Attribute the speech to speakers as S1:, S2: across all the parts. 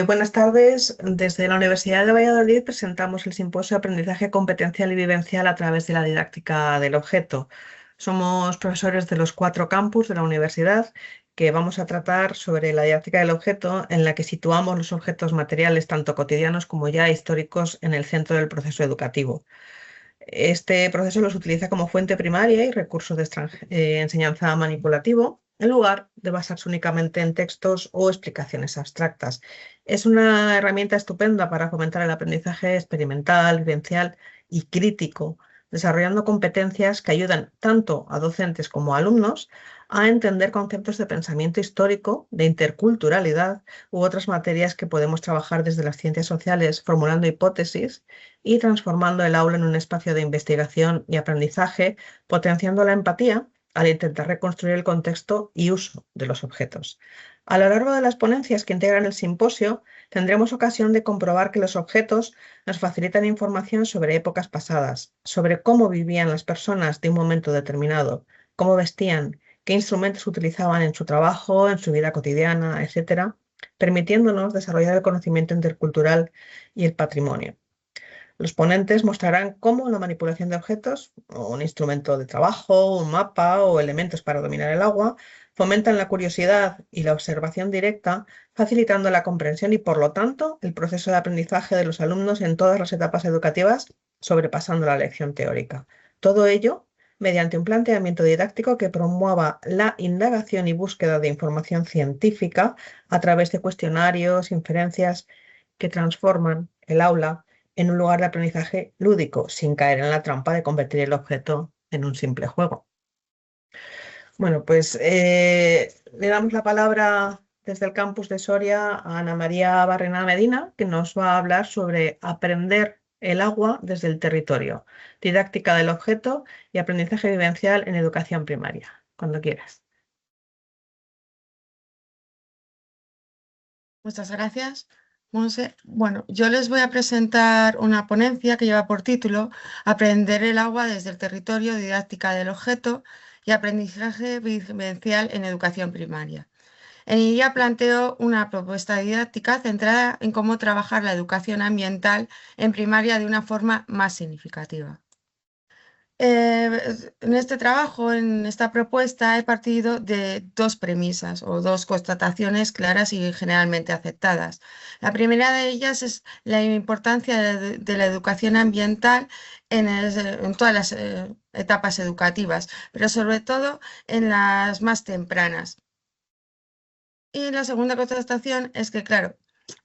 S1: Buenas tardes. Desde la Universidad de Valladolid presentamos el simposio Aprendizaje competencial y vivencial a través de la didáctica del objeto. Somos profesores de los 4 campus de la universidad que vamos a tratar sobre la didáctica del objeto, en la que situamos los objetos materiales, tanto cotidianos como ya históricos, en el centro del proceso educativo. Este proceso los utiliza como fuente primaria y recurso de enseñanza manipulativo, en lugar de basarse únicamente en textos o explicaciones abstractas. Es una herramienta estupenda para fomentar el aprendizaje experimental, vivencial y crítico, desarrollando competencias que ayudan tanto a docentes como a alumnos a entender conceptos de pensamiento histórico, de interculturalidad u otras materias que podemos trabajar desde las ciencias sociales, formulando hipótesis y transformando el aula en un espacio de investigación y aprendizaje, potenciando la empatía al intentar reconstruir el contexto y uso de los objetos. A lo largo de las ponencias que integran el simposio, tendremos ocasión de comprobar que los objetos nos facilitan información sobre épocas pasadas, sobre cómo vivían las personas de un momento determinado, cómo vestían, qué instrumentos utilizaban en su trabajo, en su vida cotidiana, etcétera, permitiéndonos desarrollar el conocimiento intercultural y el patrimonio. Los ponentes mostrarán cómo la manipulación de objetos, o un instrumento de trabajo, un mapa o elementos para dominar el agua, fomentan la curiosidad y la observación directa, facilitando la comprensión y, por lo tanto, el proceso de aprendizaje de los alumnos en todas las etapas educativas, sobrepasando la lección teórica. Todo ello mediante un planteamiento didáctico que promueva la indagación y búsqueda de información científica a través de cuestionarios, inferencias que transforman el aula en un lugar de aprendizaje lúdico, sin caer en la trampa de convertir el objeto en un simple juego. Bueno, pues le damos la palabra desde el campus de Soria a Ana María Barrena Medina, que nos va a hablar sobre aprender el agua desde el territorio, didáctica del objeto y aprendizaje vivencial en educación primaria. Cuando quieras.
S2: Muchas gracias, Monse. Bueno, yo les voy a presentar una ponencia que lleva por título Aprender el agua desde el territorio, didáctica del objeto y aprendizaje vivencial en educación primaria. En ella planteo una propuesta didáctica centrada en cómo trabajar la educación ambiental en primaria de una forma más significativa. En este trabajo, en esta propuesta, he partido de dos premisas o dos constataciones claras y generalmente aceptadas. La primera de ellas es la importancia de la educación ambiental en todas las etapas educativas, pero sobre todo en las más tempranas. Y la segunda constatación es que, claro,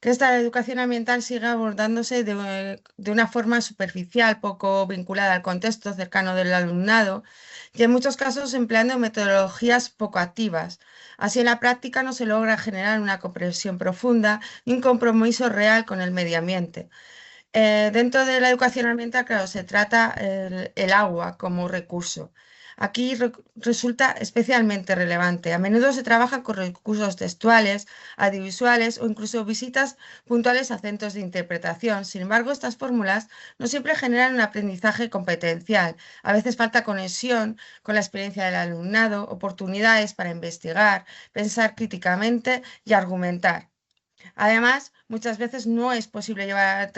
S2: que esta educación ambiental sigue abordándose de una forma superficial, poco vinculada al contexto cercano del alumnado y en muchos casos empleando metodologías poco activas. Así en la práctica no se logra generar una comprensión profunda y un compromiso real con el medio ambiente. Dentro de la educación ambiental, claro, se trata el agua como recurso. Aquí resulta especialmente relevante. A menudo se trabaja con recursos textuales, audiovisuales o incluso visitas puntuales a centros de interpretación. Sin embargo, estas fórmulas no siempre generan un aprendizaje competencial. A veces falta conexión con la experiencia del alumnado, oportunidades para investigar, pensar críticamente y argumentar. Además, muchas veces no es posible llevar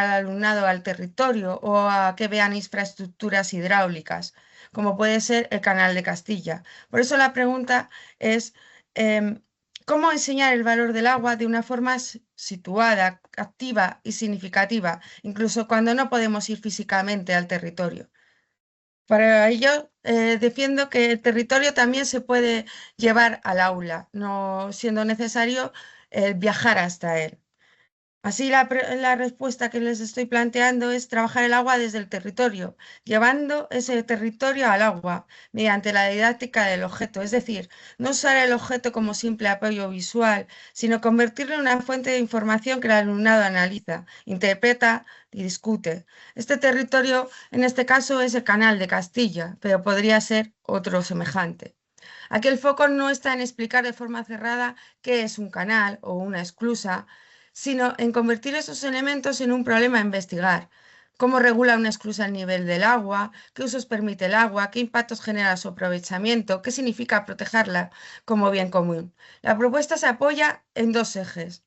S2: al alumnado al territorio o a que vean infraestructuras hidráulicas, como puede ser el Canal de Castilla. Por eso la pregunta es, em, ¿cómo enseñar el valor del agua de una forma situada, activa y significativa, incluso cuando no podemos ir físicamente al territorio? Para ello, defiendo que el territorio también se puede llevar al aula, no siendo necesario viajar hasta él. Así, la respuesta que les estoy planteando es trabajar el agua desde el territorio, llevando ese territorio al agua mediante la didáctica del objeto, es decir, no usar el objeto como simple apoyo visual, sino convertirlo en una fuente de información que el alumnado analiza, interpreta y discute. Este territorio, en este caso, es el Canal de Castilla, pero podría ser otro semejante. Aquí el foco no está en explicar de forma cerrada qué es un canal o una esclusa, sino en convertir esos elementos en un problema a investigar. ¿Cómo regula una esclusa el nivel del agua? ¿Qué usos permite el agua? ¿Qué impactos genera su aprovechamiento? ¿Qué significa protegerla como bien común? La propuesta se apoya en dos ejes.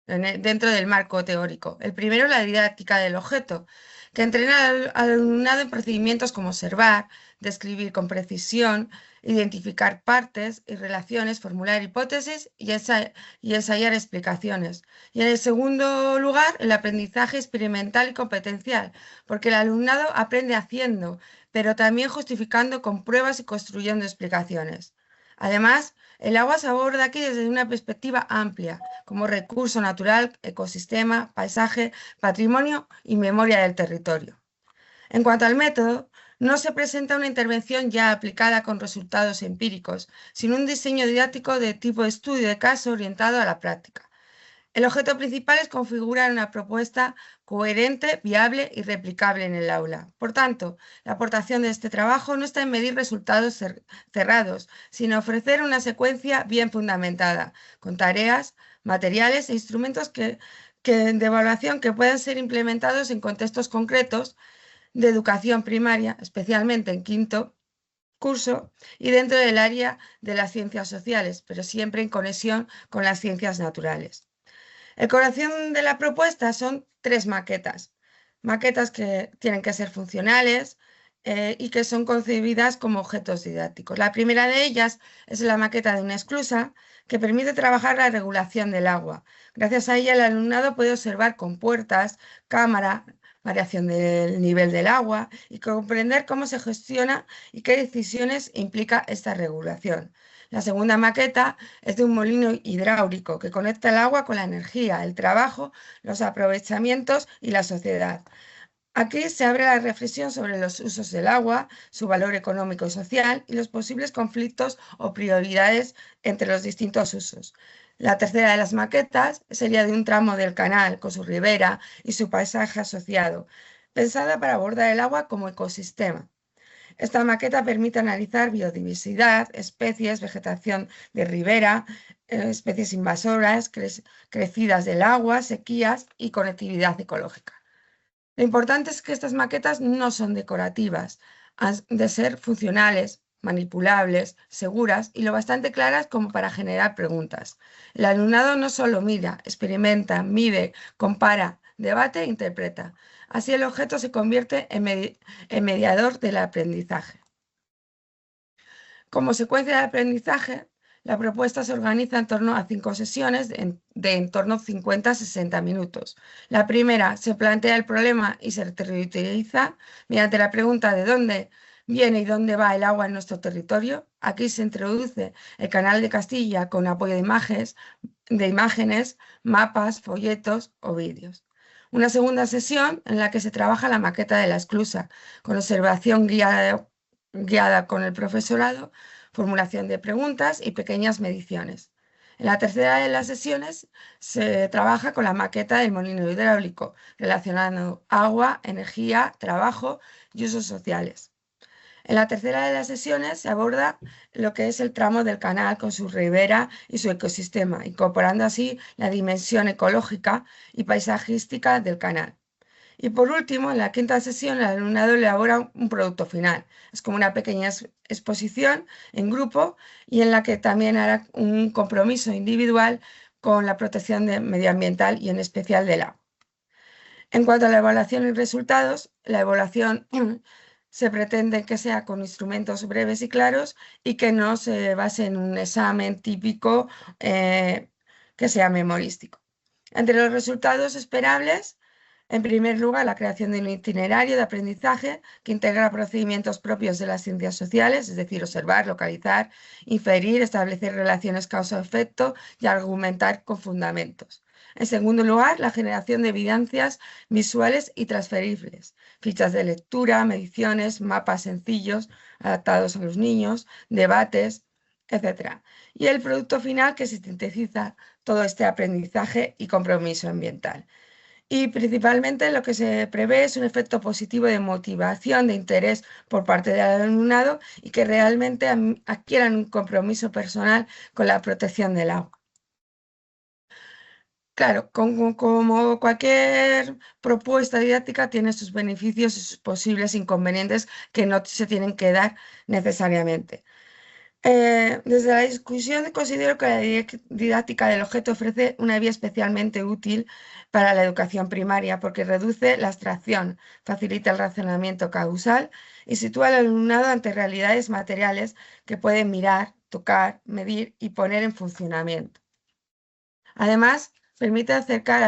S2: dentro del marco teórico. El primero, la didáctica del objeto, que entrena al alumnado en procedimientos como observar, describir con precisión, identificar partes y relaciones, formular hipótesis y ensayar explicaciones. Y en el segundo lugar, el aprendizaje experimental y competencial, porque el alumnado aprende haciendo, pero también justificando con pruebas y construyendo explicaciones. Además, el agua se aborda aquí desde una perspectiva amplia, como recurso natural, ecosistema, paisaje, patrimonio y memoria del territorio. En cuanto al método, no se presenta una intervención ya aplicada con resultados empíricos, sino un diseño didáctico de tipo estudio de caso orientado a la práctica. El objeto principal es configurar una propuesta coherente, viable y replicable en el aula. Por tanto, la aportación de este trabajo no está en medir resultados cerrados, sino ofrecer una secuencia bien fundamentada, con tareas, materiales e instrumentos de evaluación que puedan ser implementados en contextos concretos de educación primaria, especialmente en quinto curso y dentro del área de las ciencias sociales, pero siempre en conexión con las ciencias naturales. El corazón de la propuesta son 3 maquetas. Maquetas que tienen que ser funcionales y que son concebidas como objetos didácticos. La primera de ellas es la maqueta de una esclusa que permite trabajar la regulación del agua. Gracias a ella el alumnado puede observar compuertas, cámara, variación del nivel del agua y comprender cómo se gestiona y qué decisiones implica esta regulación. La segunda maqueta es de un molino hidráulico que conecta el agua con la energía, el trabajo, los aprovechamientos y la sociedad. Aquí se abre la reflexión sobre los usos del agua, su valor económico y social y los posibles conflictos o prioridades entre los distintos usos. La tercera de las maquetas sería de un tramo del canal con su ribera y su paisaje asociado, pensada para abordar el agua como ecosistema. Esta maqueta permite analizar biodiversidad, especies, vegetación de ribera, especies invasoras, crecidas del agua, sequías y conectividad ecológica. Lo importante es que estas maquetas no son decorativas, han de ser funcionales, manipulables, seguras y lo bastante claras como para generar preguntas. El alumnado no solo mira, experimenta, mide, compara, debate e interpreta. Así el objeto se convierte en mediador del aprendizaje. Como secuencia de aprendizaje, la propuesta se organiza en torno a 5 sesiones de en torno a 50 a 60 minutos. La primera se plantea el problema y se territorializa mediante la pregunta de dónde viene y dónde va el agua en nuestro territorio. Aquí se introduce el canal de Castilla con apoyo de imágenes, mapas, folletos o vídeos. Una segunda sesión en la que se trabaja la maqueta de la esclusa, con observación guiada con el profesorado, formulación de preguntas y pequeñas mediciones. En la tercera de las sesiones se trabaja con la maqueta del molino hidráulico, relacionando agua, energía, trabajo y usos sociales. En la tercera de las sesiones se aborda lo que es el tramo del canal con su ribera y su ecosistema, incorporando así la dimensión ecológica y paisajística del canal. Y por último, en la quinta sesión, el alumnado elabora un producto final. Es como una pequeña exposición en grupo y en la que también hará un compromiso individual con la protección medioambiental y en especial del agua. En cuanto a la evaluación y resultados, la evaluación se pretende que sea con instrumentos breves y claros y que no se base en un examen típico que sea memorístico. Entre los resultados esperables, en primer lugar, la creación de un itinerario de aprendizaje que integra procedimientos propios de las ciencias sociales, es decir, observar, localizar, inferir, establecer relaciones causa-efecto y argumentar con fundamentos. En segundo lugar, la generación de evidencias visuales y transferibles, fichas de lectura, mediciones, mapas sencillos adaptados a los niños, debates, etc. Y el producto final que sintetiza todo este aprendizaje y compromiso ambiental. Y principalmente lo que se prevé es un efecto positivo de motivación, de interés por parte del alumnado y que realmente adquieran un compromiso personal con la protección del agua. Claro, como cualquier propuesta didáctica tiene sus beneficios y sus posibles inconvenientes que no se tienen que dar necesariamente. Desde la discusión considero que la didáctica del objeto ofrece una vía especialmente útil para la educación primaria porque reduce la abstracción, facilita el razonamiento causal y sitúa al alumnado ante realidades materiales que pueden mirar, tocar, medir y poner en funcionamiento. Además, permite acercar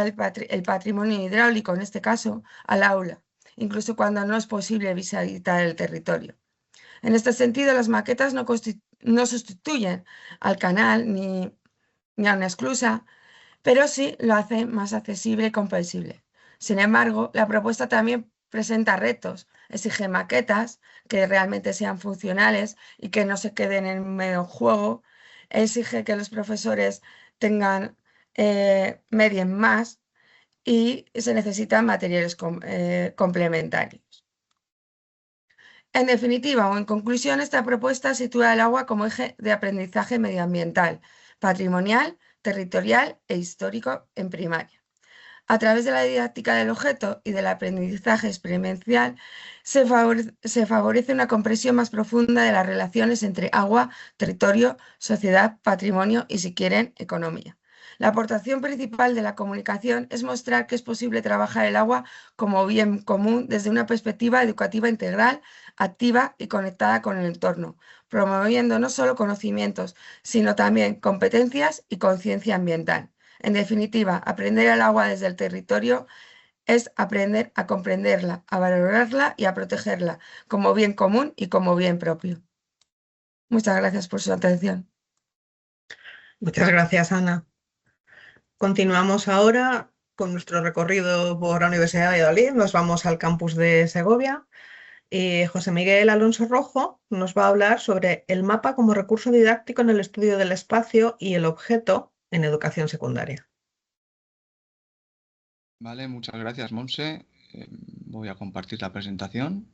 S2: el patrimonio hidráulico, en este caso, al aula, incluso cuando no es posible visitar el territorio. En este sentido, las maquetas no sustituyen al canal ni a una esclusa, pero sí lo hacen más accesible y comprensible. Sin embargo, la propuesta también presenta retos, exige maquetas que realmente sean funcionales y que no se queden en un mero juego, exige que los profesores tengan medien más y se necesitan materiales complementarios. En definitiva o en conclusión, esta propuesta sitúa el agua como eje de aprendizaje medioambiental, patrimonial, territorial e histórico en primaria. A través de la didáctica del objeto y del aprendizaje experiencial se favorece una comprensión más profunda de las relaciones entre agua, territorio, sociedad, patrimonio y, si quieren, economía. La aportación principal de la comunicación es mostrar que es posible trabajar el agua como bien común desde una perspectiva educativa integral, activa y conectada con el entorno, promoviendo no solo conocimientos, sino también competencias y conciencia ambiental. En definitiva, aprender el agua desde el territorio es aprender a comprenderla, a valorarla y a protegerla como bien común y como bien propio. Muchas gracias por su atención.
S1: Muchas gracias, Ana. Continuamos ahora con nuestro recorrido por la Universidad de Valladolid. Nos vamos al campus de Segovia y José Miguel Alonso Rojo nos va a hablar sobre el mapa como recurso didáctico en el estudio del espacio y el objeto en educación secundaria.
S3: Vale, muchas gracias, Monse. Voy a compartir la presentación.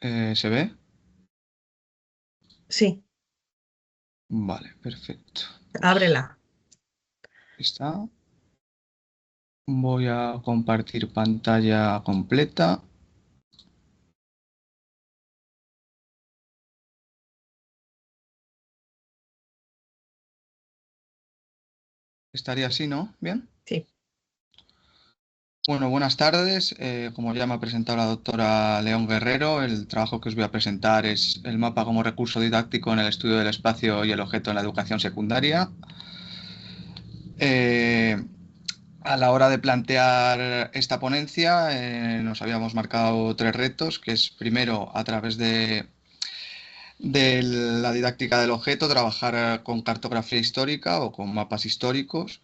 S3: ¿Se ve?
S1: Sí,
S3: Vale, perfecto.
S1: ábrela.
S3: Está. Voy a compartir pantalla completa. Estaría así, ¿no? Bien.
S1: Sí.
S3: Bueno, buenas tardes. Como ya me ha presentado la doctora León Guerrero, el trabajo que os voy a presentar es el mapa como recurso didáctico en el estudio del espacio y el objeto en la educación secundaria. A la hora de plantear esta ponencia, nos habíamos marcado 3 retos, que es primero, a través de la didáctica del objeto, trabajar con cartografía histórica o con mapas históricos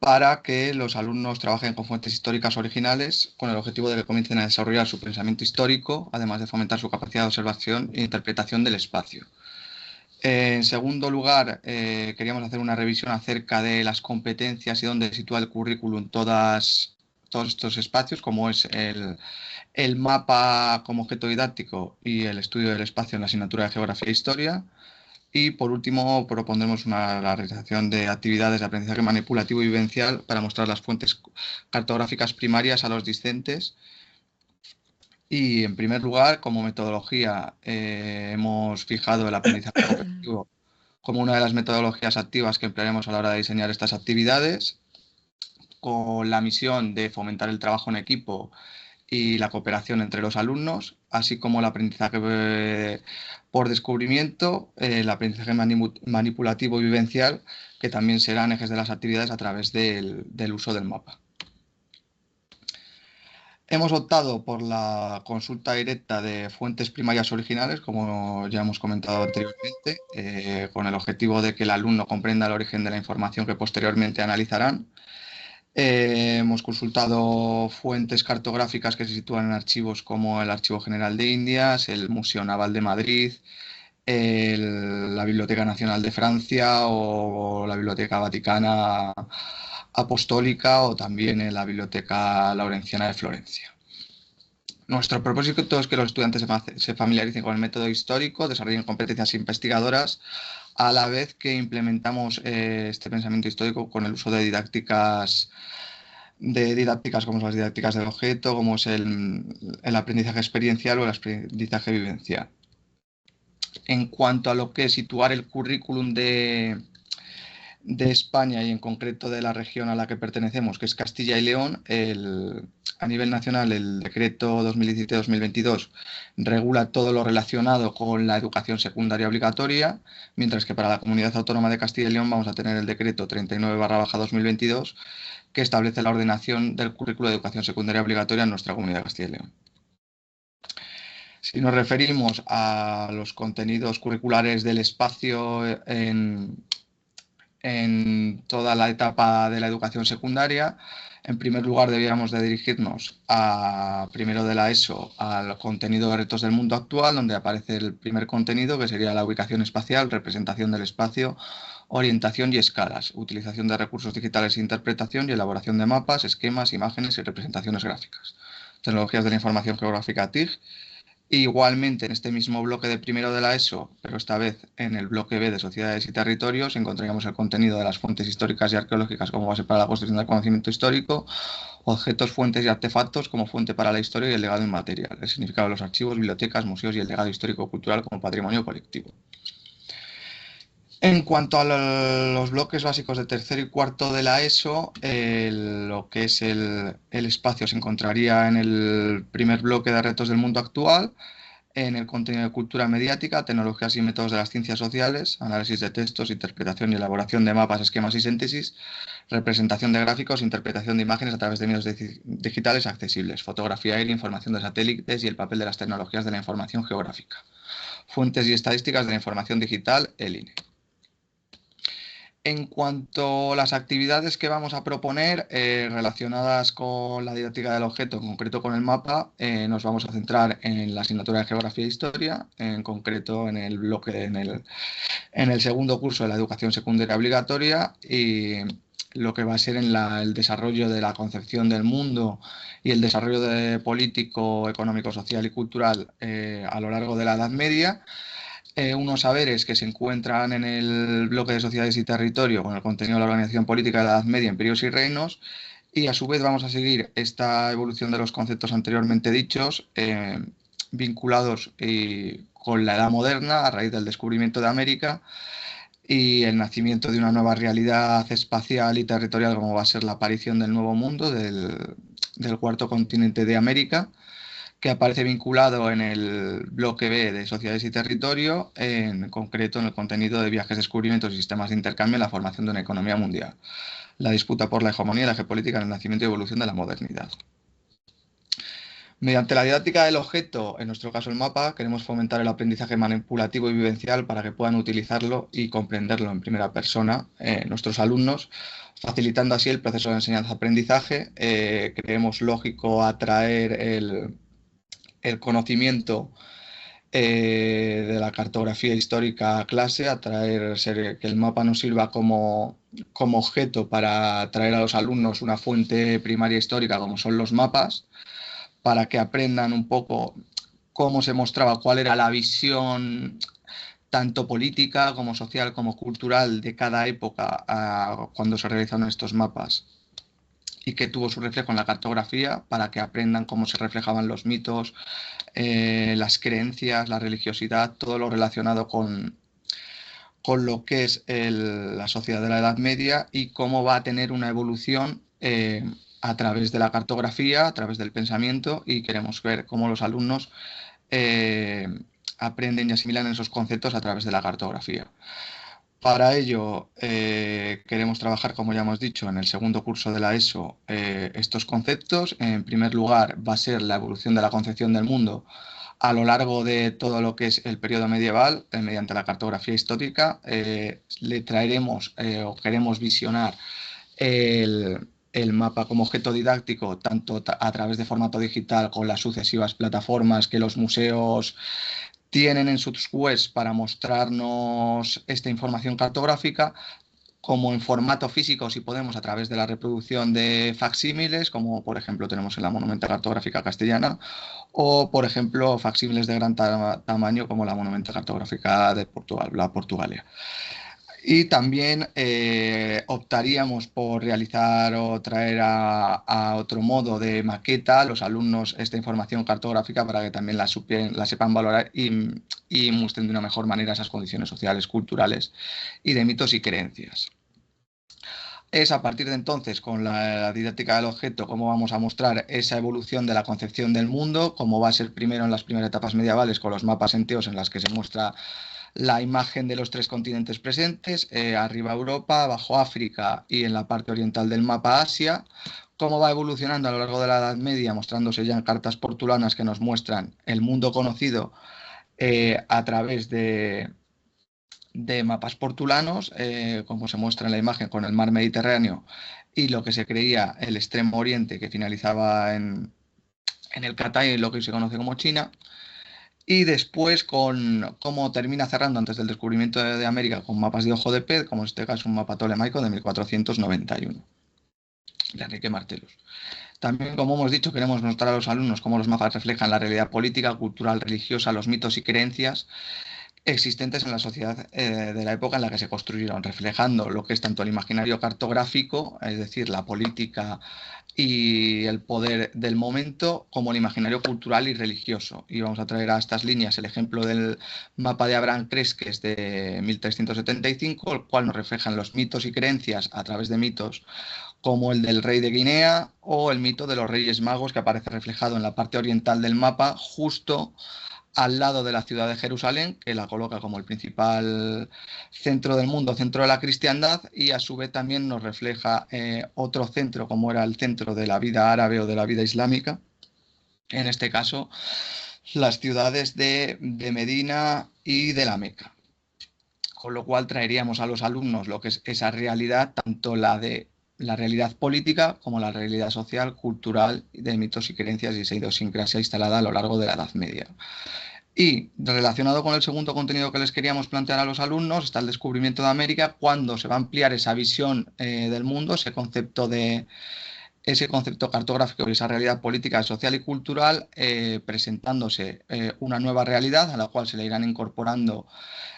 S3: para que los alumnos trabajen con fuentes históricas originales con el objetivo de que comiencen a desarrollar su pensamiento histórico, además de fomentar su capacidad de observación e interpretación del espacio. En segundo lugar, queríamos hacer una revisión acerca de las competencias y dónde sitúa el currículum todos estos espacios, como es el mapa como objeto didáctico y el estudio del espacio en la asignatura de Geografía e Historia. Y por último, propondremos la realización de actividades de aprendizaje manipulativo y vivencial para mostrar las fuentes cartográficas primarias a los discentes. Y en primer lugar, como metodología, hemos fijado el aprendizaje cooperativo como una de las metodologías activas que emplearemos a la hora de diseñar estas actividades, con la misión de fomentar el trabajo en equipo y la cooperación entre los alumnos, así como el aprendizaje por descubrimiento, el aprendizaje manipulativo y vivencial, que también serán ejes de las actividades a través del uso del mapa. Hemos optado por la consulta directa de fuentes primarias originales, como ya hemos comentado anteriormente, con el objetivo de que el alumno comprenda el origen de la información que posteriormente analizarán. Hemos consultado fuentes cartográficas que se sitúan en archivos como el Archivo General de Indias, el Museo Naval de Madrid, la Biblioteca Nacional de Francia o la Biblioteca Vaticana Apostólica o también en la Biblioteca Laurenciana de Florencia. Nuestro propósito es que los estudiantes se familiaricen con el método histórico, desarrollen competencias investigadoras, a la vez que implementamos este pensamiento histórico con el uso de didácticas de didácticas como son las didácticas del objeto, como es el aprendizaje experiencial o el aprendizaje vivencial. En cuanto a lo que es situar el currículum de España y en concreto de la región a la que pertenecemos, que es Castilla y León, a nivel nacional el decreto 2017-2022 regula todo lo relacionado con la educación secundaria obligatoria, mientras que para la Comunidad Autónoma de Castilla y León vamos a tener el decreto 39/2022 que establece la ordenación del currículo de educación secundaria obligatoria en nuestra Comunidad de Castilla y León. Si nos referimos a los contenidos curriculares del espacio en toda la etapa de la educación secundaria, en primer lugar deberíamos de dirigirnos a primero de la ESO al contenido de retos del mundo actual, donde aparece el primer contenido que sería la ubicación espacial, representación del espacio, orientación y escalas, utilización de recursos digitales e interpretación y elaboración de mapas, esquemas, imágenes y representaciones gráficas. Tecnologías de la información geográfica TIG. Igualmente, en este mismo bloque de primero de la ESO, pero esta vez en el bloque B de sociedades y territorios, encontraríamos el contenido de las fuentes históricas y arqueológicas como base para la construcción del conocimiento histórico, objetos, fuentes y artefactos como fuente para la historia y el legado inmaterial, el significado de los archivos, bibliotecas, museos y el legado histórico-cultural como patrimonio colectivo. En cuanto a los bloques básicos de tercero y cuarto de la ESO, lo que es el espacio se encontraría en el primer bloque de retos del mundo actual, en el contenido de cultura mediática, tecnologías y métodos de las ciencias sociales, análisis de textos, interpretación y elaboración de mapas, esquemas y síntesis, representación de gráficos, interpretación de imágenes a través de medios digitales accesibles, fotografía aérea, información de satélites y el papel de las tecnologías de la información geográfica, fuentes y estadísticas de la información digital, el INE. En cuanto a las actividades que vamos a proponer relacionadas con la didáctica del objeto, en concreto con el mapa, nos vamos a centrar en la asignatura de Geografía e Historia, en concreto en el bloque, en el segundo curso de la educación secundaria obligatoria, y lo que va a ser en el desarrollo de la concepción del mundo y el desarrollo político, económico, social y cultural a lo largo de la Edad Media. Unos saberes que se encuentran en el bloque de sociedades y territorio con el contenido de la organización política de la Edad Media, imperios y reinos, y a su vez vamos a seguir esta evolución de los conceptos anteriormente dichos vinculados con la Edad Moderna a raíz del descubrimiento de América y el nacimiento de una nueva realidad espacial y territorial como va a ser la aparición del Nuevo Mundo, del cuarto continente de América, que aparece vinculado en el bloque B de Sociedades y Territorio, en concreto en el contenido de viajes, descubrimientos y sistemas de intercambio en la formación de una economía mundial, la disputa por la hegemonía y la geopolítica en el nacimiento y evolución de la modernidad. Mediante la didáctica del objeto, en nuestro caso el mapa, queremos fomentar el aprendizaje manipulativo y vivencial para que puedan utilizarlo y comprenderlo en primera persona nuestros alumnos, facilitando así el proceso de enseñanza-aprendizaje. Creemos lógico atraer el conocimiento de la cartografía histórica a clase, que el mapa nos sirva como objeto para atraer a los alumnos una fuente primaria histórica como son los mapas, para que aprendan un poco cómo se mostraba, cuál era la visión tanto política como social como cultural de cada época cuando se realizaron estos mapas, y que tuvo su reflejo en la cartografía para que aprendan cómo se reflejaban los mitos, las creencias, la religiosidad, todo lo relacionado con lo que es la sociedad de la Edad Media y cómo va a tener una evolución a través de la cartografía, a través del pensamiento, y queremos ver cómo los alumnos aprenden y asimilan esos conceptos a través de la cartografía. Para ello queremos trabajar, como ya hemos dicho, en el segundo curso de la ESO estos conceptos. En primer lugar va a ser la evolución de la concepción del mundo a lo largo de todo lo que es el periodo medieval mediante la cartografía histórica. Le traeremos o queremos visionar el mapa como objeto didáctico tanto a través de formato digital con las sucesivas plataformas que los museos tienen en sus webs para mostrarnos esta información cartográfica, como en formato físico, si podemos, a través de la reproducción de facsímiles, como por ejemplo tenemos en la Monumenta Cartográfica Castellana, o por ejemplo facsímiles de gran tamaño como la Monumenta Cartográfica de Portugal, la Portugalia. Y también optaríamos por realizar o traer a otro modo de maqueta a los alumnos esta información cartográfica para que también la sepan valorar y muestren de una mejor manera esas condiciones sociales, culturales y de mitos y creencias. Es a partir de entonces, con la didáctica del objeto, cómo vamos a mostrar esa evolución de la concepción del mundo, cómo va a ser primero en las primeras etapas medievales con los mapas enteos en las que se muestra la imagen de los tres continentes presentes, arriba Europa, abajo África y en la parte oriental del mapa Asia, cómo va evolucionando a lo largo de la Edad Media, mostrándose ya en cartas portulanas que nos muestran el mundo conocido a través de mapas portulanos, como se muestra en la imagen con el mar Mediterráneo y lo que se creía el extremo oriente que finalizaba en el Catay, lo que hoy se conoce como China. Y después con cómo termina cerrando antes del descubrimiento de América con mapas de ojo de pez, como en este caso un mapa tolemaico de 1491, de Enrique Martellus. También, como hemos dicho, queremos mostrar a los alumnos cómo los mapas reflejan la realidad política, cultural, religiosa, los mitos y creencias existentes en la sociedad de la época en la que se construyeron, reflejando lo que es tanto el imaginario cartográfico, es decir, la política y el poder del momento, como el imaginario cultural y religioso. Y vamos a traer a estas líneas el ejemplo del mapa de Abraham Cresques de 1375, el cual nos reflejan los mitos y creencias a través de mitos como el del rey de Guinea o el mito de los Reyes Magos, que aparece reflejado en la parte oriental del mapa, justo al lado de la ciudad de Jerusalén, que la coloca como el principal centro del mundo, centro de la cristiandad, y a su vez también nos refleja otro centro, como era el centro de la vida árabe o de la vida islámica, en este caso las ciudades de Medina y de la Meca. Con lo cual traeríamos a los alumnos lo que es esa realidad, tanto la de la realidad política como la realidad social, cultural, de mitos y creencias y esa idiosincrasia instalada a lo largo de la Edad Media. Y relacionado con el segundo contenido que les queríamos plantear a los alumnos está el descubrimiento de América, cuando se va a ampliar esa visión del mundo, ese concepto cartográfico y esa realidad política, social y cultural, presentándose una nueva realidad a la cual se le irán incorporando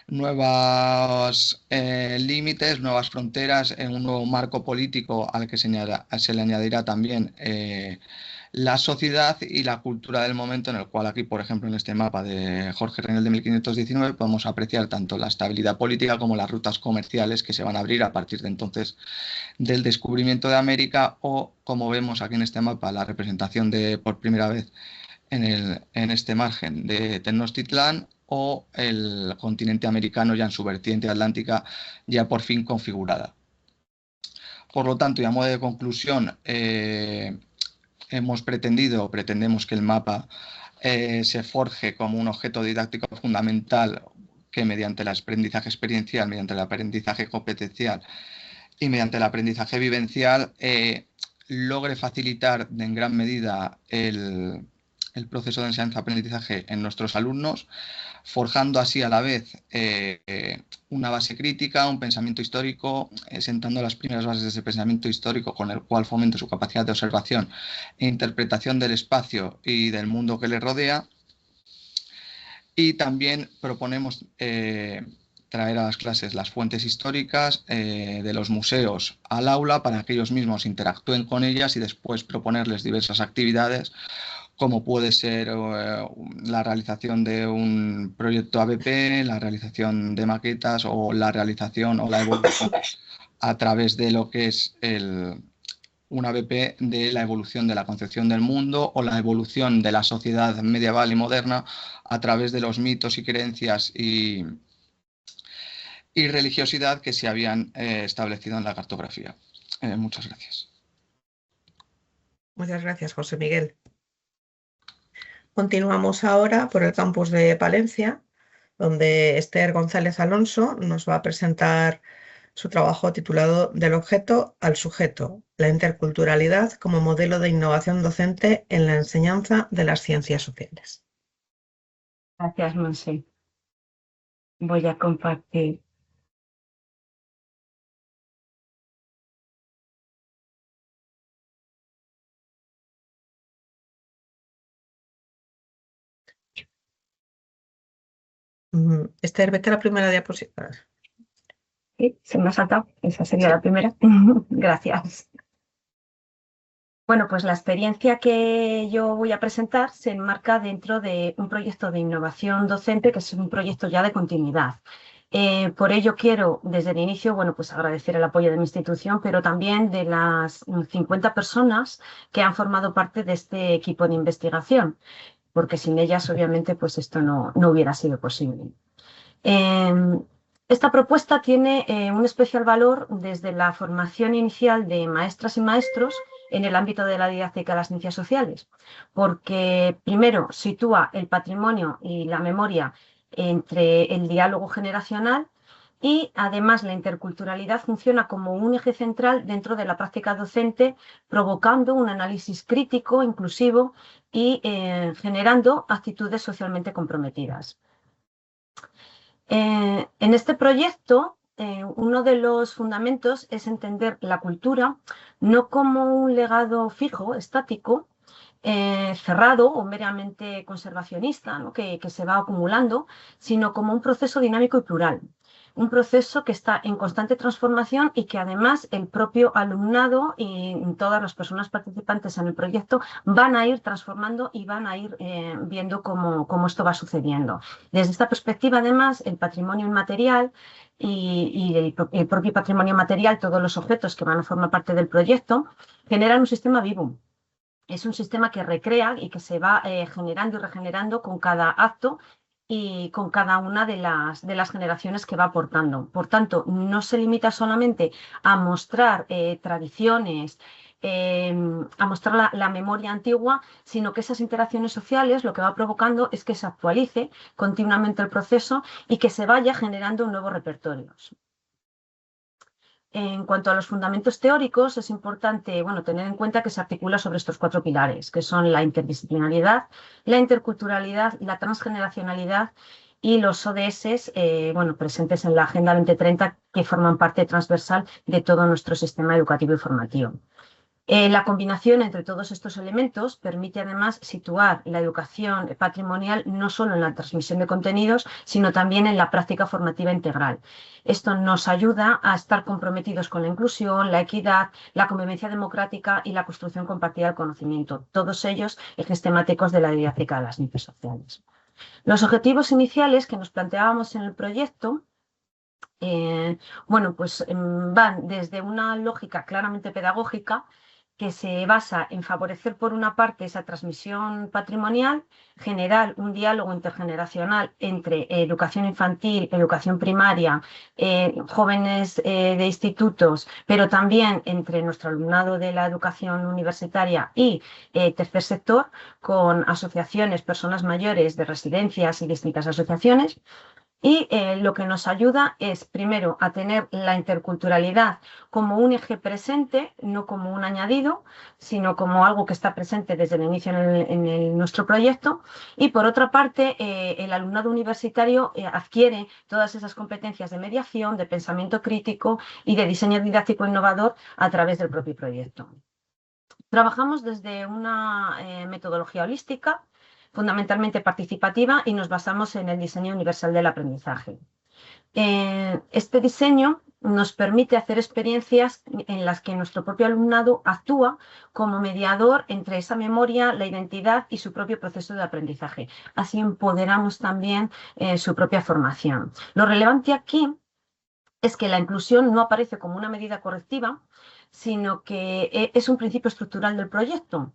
S3: nuevos límites, nuevas fronteras, en un nuevo marco político al que se le añadirá también la sociedad y la cultura del momento, en el cual aquí, por ejemplo, en este mapa de Jorge Reinel de 1519, podemos apreciar tanto la estabilidad política como las rutas comerciales que se van a abrir a partir de entonces del descubrimiento de América, o como vemos aquí en este mapa, la representación de por primera vez en este margen de Tenochtitlán, o el continente americano ya en su vertiente atlántica ya por fin configurada. Por lo tanto, y a modo de conclusión, pretendemos que el mapa se forje como un objeto didáctico fundamental que mediante el aprendizaje experiencial, mediante el aprendizaje competencial y mediante el aprendizaje vivencial logre facilitar en gran medida el proceso de enseñanza-aprendizaje en nuestros alumnos, forjando así a la vez una base crítica, un pensamiento histórico, sentando las primeras bases de ese pensamiento histórico con el cual fomente su capacidad de observación e interpretación del espacio y del mundo que le rodea. Y también proponemos traer a las clases las fuentes históricas de los museos al aula para que ellos mismos interactúen con ellas y después proponerles diversas actividades, como puede ser la realización de un proyecto ABP, la realización de maquetas o la realización o la evolución a través de lo que es un ABP de la evolución de la concepción del mundo o la evolución de la sociedad medieval y moderna a través de los mitos y creencias y religiosidad que se habían establecido en la cartografía. Muchas gracias.
S1: Muchas gracias, José Miguel. Continuamos ahora por el campus de Palencia, donde Esther González Alonso nos va a presentar su trabajo titulado Del objeto al sujeto, la interculturalidad como modelo de innovación docente en la enseñanza de las ciencias sociales.
S4: Gracias, Monse. Voy a compartir.
S1: Esther, vete a la primera diapositiva.
S4: Sí, se me ha saltado. Esa sería la primera. Gracias. Bueno, pues la experiencia que yo voy a presentar se enmarca dentro de un proyecto de innovación docente, que es un proyecto ya de continuidad. Por ello quiero, desde el inicio, bueno, pues agradecer el apoyo de mi institución, pero también de las 50 personas que han formado parte de este equipo de investigación, porque sin ellas, obviamente, pues esto no hubiera sido posible. Esta propuesta tiene un especial valor desde la formación inicial de maestras y maestros en el ámbito de la didáctica de las ciencias sociales, porque primero sitúa el patrimonio y la memoria entre el diálogo generacional y además la interculturalidad funciona como un eje central dentro de la práctica docente, provocando un análisis crítico, inclusivo y generando actitudes socialmente comprometidas. En este proyecto, uno de los fundamentos es entender la cultura no como un legado fijo, estático, cerrado o meramente conservacionista, ¿no? que se va acumulando, sino como un proceso dinámico y plural. Un proceso que está en constante transformación y que además el propio alumnado y todas las personas participantes en el proyecto van a ir transformando y van a ir viendo cómo esto va sucediendo. Desde esta perspectiva, además, el patrimonio inmaterial y el propio patrimonio material, todos los objetos que van a formar parte del proyecto, generan un sistema vivo. Es un sistema que recrea y que se va generando y regenerando con cada acto y con cada una de las generaciones que va aportando. Por tanto, no se limita solamente a mostrar tradiciones, a mostrar la memoria antigua, sino que esas interacciones sociales lo que va provocando es que se actualice continuamente el proceso y que se vaya generando nuevos repertorios. En cuanto a los fundamentos teóricos, es importante tener en cuenta que se articula sobre estos 4 pilares, que son la interdisciplinariedad, la interculturalidad, la transgeneracionalidad y los ODS presentes en la Agenda 2030, que forman parte transversal de todo nuestro sistema educativo y formativo. La combinación entre todos estos elementos permite además situar la educación patrimonial no solo en la transmisión de contenidos, sino también en la práctica formativa integral. Esto nos ayuda a estar comprometidos con la inclusión, la equidad, la convivencia democrática y la construcción compartida del conocimiento, todos ellos ejes temáticos de la didáctica de las ciencias sociales. Los objetivos iniciales que nos planteábamos en el proyecto van desde una lógica claramente pedagógica, que se basa en favorecer, por una parte, esa transmisión patrimonial, generar un diálogo intergeneracional entre educación infantil, educación primaria, jóvenes de institutos, pero también entre nuestro alumnado de la educación universitaria y tercer sector, con asociaciones, personas mayores de residencias y distintas asociaciones. Y lo que nos ayuda es, primero, a tener la interculturalidad como un eje presente, no como un añadido, sino como algo que está presente desde el inicio en nuestro proyecto. Y por otra parte, el alumnado universitario adquiere todas esas competencias de mediación, de pensamiento crítico y de diseño didáctico innovador a través del propio proyecto. Trabajamos desde una metodología holística, fundamentalmente participativa, y nos basamos en el diseño universal del aprendizaje. Este diseño nos permite hacer experiencias en las que nuestro propio alumnado actúa como mediador entre esa memoria, la identidad y su propio proceso de aprendizaje. Así empoderamos también su propia formación. Lo relevante aquí es que la inclusión no aparece como una medida correctiva, sino que es un principio estructural del proyecto.